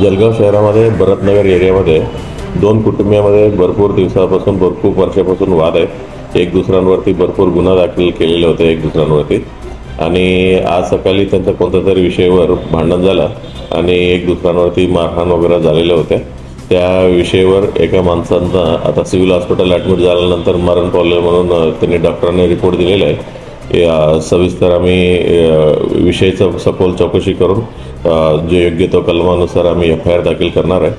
जळगाव शहरामध्ये भरतनगर एरियामध्ये दोन कुटुंबामध्ये भरपूर दिवसापासून भरपूर वर्षापासून वाद आहेत। एक दुसऱ्यांवरती भरपूर गुन्हा दाखल केलेले होते एक दुसऱ्यांवरती, आणि आज सकाळी त्यांचा कोणत्या तरी विषयावर भांडण झालं आणि एक दुसऱ्यांवरती मारहाण वगैरे झालेले होते। त्या विषयावर एका माणसांना आता सिव्हिल हॉस्पिटल ॲडमिट झाल्यानंतर मरण पावले म्हणून त्यांनी डॉक्टरांनी रिपोर्ट दिलेला आहे। सविस्तर आम्ही विषयाचं सखोल चौकशी करून जो योग्य तो कलमानुसार आम्ही FIR दाखल करणार आहे।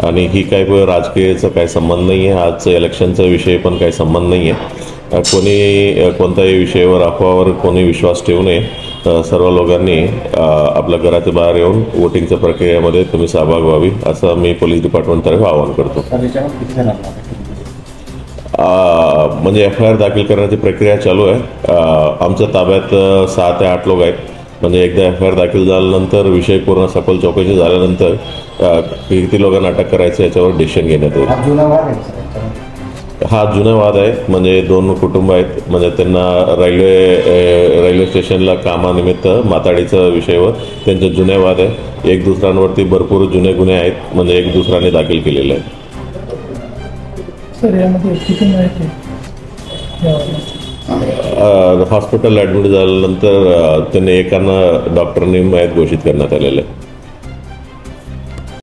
आणि ही काही राजकीयाचा काही संबंध नाही आहे, आजचं इलेक्शनचा विषय पण काही संबंध नाही आहे। कोणी कोणत्याही विषयावर अफवावर कोणी विश्वास ठेवू नये। सर्व लोकांनी आपल्या घराच्या बाहेर येऊन वोटिंगच्या प्रक्रियेमध्ये तुम्ही सहभाग व्हावी असं मी पोलीस डिपार्टमेंटतर्फे आवाहन करतो। म्हणजे FIR दाखल करण्याची प्रक्रिया चालू आहे। आमच्या ताब्यात 6 ते 8 लोक आहेत। म्हणजे एकदा FIR दाखल झाल्यानंतर विषय पूर्ण सखोल चौकशी झाल्यानंतर किती लोकांना अटक करायचं याच्यावर डिसिजन घेण्यात येईल। हा जुना वाद आहे। म्हणजे दोन कुटुंब आहेत, म्हणजे त्यांना रेल्वे स्टेशनला कामानिमित्त माताडीचा विषयावर त्यांचे जुने वाद आहे। एक दुसऱ्यांवरती भरपूर जुने गुन्हे आहेत, म्हणजे एक दुसऱ्याने दाखल केलेले आहेत। हॉस्पिटल ॲडमिट झाल्यानंतर त्यांनी एकांना डॉक्टरनी मयत घोषित करण्यात आलेलं आहे।